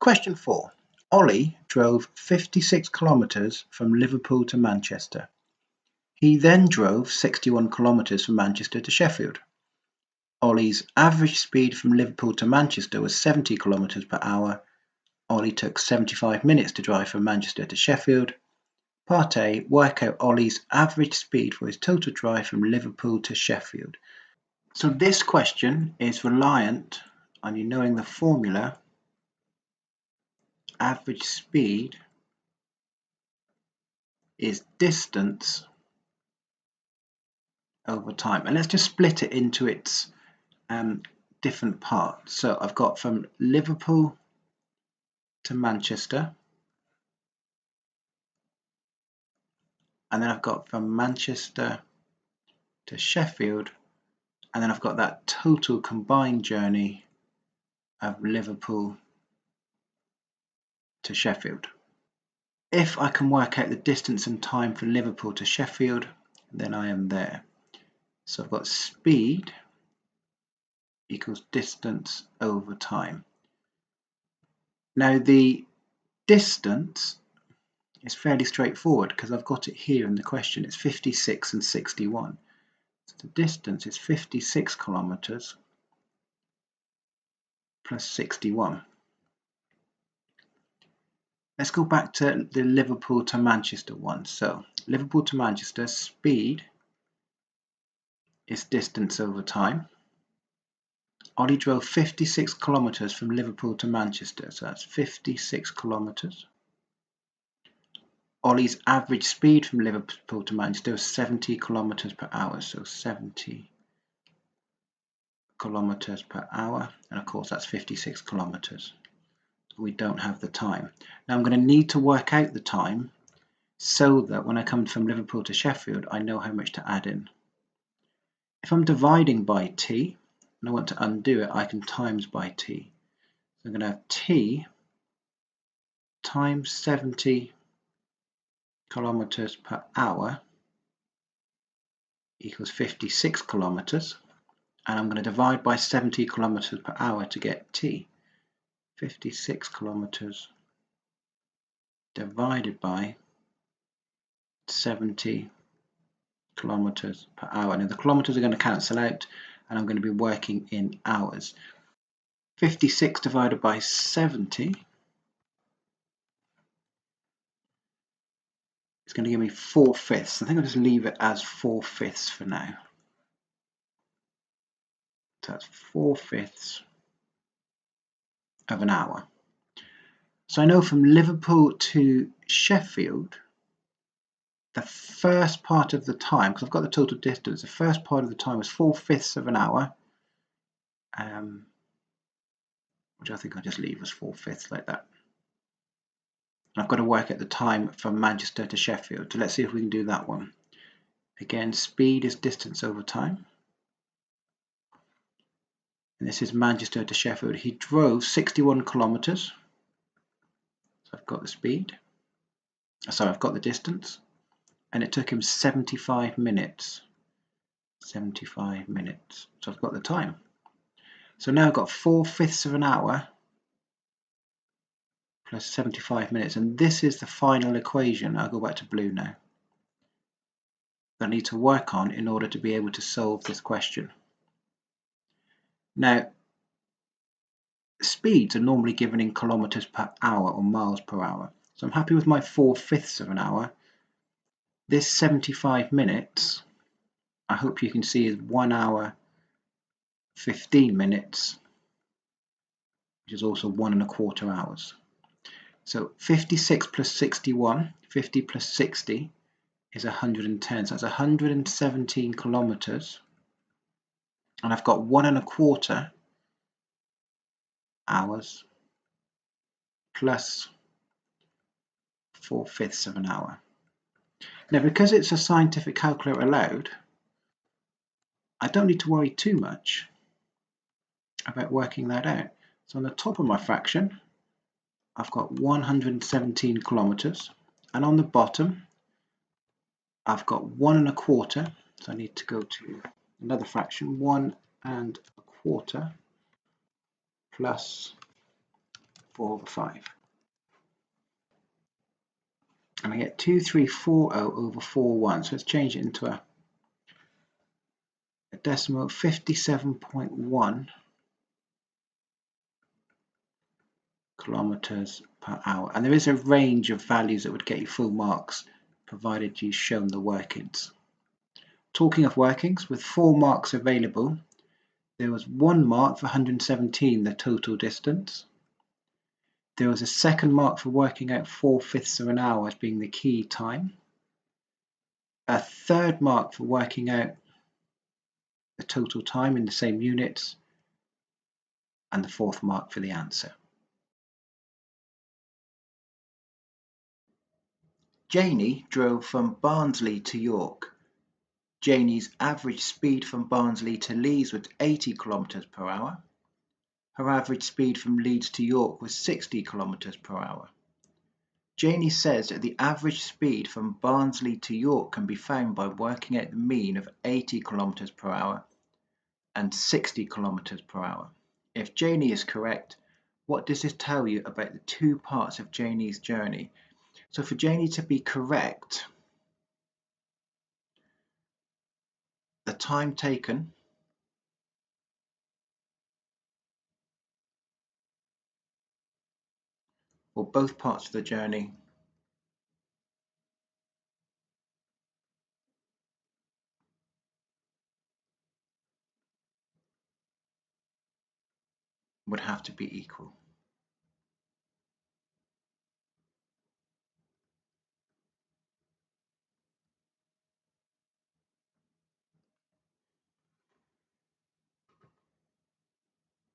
Question 4. Ollie drove 56 kilometres from Liverpool to Manchester. He then drove 61 kilometres from Manchester to Sheffield. Ollie's average speed from Liverpool to Manchester was 70 kilometres per hour. Ollie took 75 minutes to drive from Manchester to Sheffield. Part A, work out Ollie's average speed for his total drive from Liverpool to Sheffield. So this question is reliant on you knowing the formula average speed is distance over time. And let's just split it into its different parts. So I've got from Liverpool to Manchester, and then I've got from Manchester to Sheffield, and then I've got that total combined journey of Liverpool to Sheffield. If I can work out the distance and time from Liverpool to Sheffield, then I am there. So I've got speed equals distance over time. Now the distance is fairly straightforward because I've got it here in the question. It's 56 and 61. So the distance is 56 kilometres plus 61. Let's go back to the Liverpool to Manchester one. So Liverpool to Manchester, speed is distance over time. Ollie drove 56 kilometres from Liverpool to Manchester, so that's 56 kilometres. Ollie's average speed from Liverpool to Manchester is 70 kilometres per hour, so 70 kilometres per hour, and of course that's 56 kilometres. We don't have the time. Now I'm going to need to work out the time so that when I come from Liverpool to Sheffield, I know how much to add in. If I'm dividing by t, and I want to undo it, I can times by t. So I'm going to have t times 70 kilometres per hour equals 56 kilometres, and I'm going to divide by 70 kilometres per hour to get t. 56 kilometres divided by 70 kilometres per hour. Now the kilometres are going to cancel out, and I'm going to be working in hours. 56 divided by 70 is going to give me 4/5. I think I'll just leave it as 4/5 for now. So that's 4/5 of an hour. So I know from Liverpool to Sheffield, the first part of the time, because I've got the total distance, the first part of the time was 4/5 of an hour, which I think I'll just leave as 4/5 like that. And I've got to work at the time from Manchester to Sheffield. So let's see if we can do that one. Again, speed is distance over time. And this is Manchester to Sheffield. He drove 61 kilometres. So I've got the speed. Sorry, I've got the distance. And it took him 75 minutes. 75 minutes. So I've got the time. So now I've got 4/5 of an hour plus 75 minutes. And this is the final equation. I'll go back to blue now. That I need to work on in order to be able to solve this question. Now, speeds are normally given in kilometres per hour or miles per hour. So I'm happy with my 4/5 of an hour. This 75 minutes, I hope you can see, is 1 hour 15 minutes, which is also 1 1/4 hours. So 56 plus 61, 50 plus 60 is 110. So that's 117 kilometres. And I've got 1 1/4 hours plus 4/5 of an hour. Now, because it's a scientific calculator allowed, I don't need to worry too much about working that out. So on the top of my fraction, I've got 117 kilometres, and on the bottom, I've got 1 1/4. So I need to go to another fraction, 1 1/4 plus 4/5. And I get 2340 over 41. So let's change it into a decimal, 57.1 kilometers per hour. And there is a range of values that would get you full marks, provided you've shown the workings. Talking of workings, with 4 marks available, there was 1 mark for 117, the total distance. There was a second mark for working out 4/5 of an hour as being the key time. A third mark for working out the total time in the same units. And the fourth mark for the answer. Janie drove from Barnsley to York. Janie's average speed from Barnsley to Leeds was 80 kilometers per hour. Her average speed from Leeds to York was 60 kilometers per hour. Janie says that the average speed from Barnsley to York can be found by working out the mean of 80 kilometers per hour and 60 kilometers per hour. If Janie is correct, what does this tell you about the 2 parts of Janie's journey? So for Janie to be correct, the time taken or both parts of the journey would have to be equal.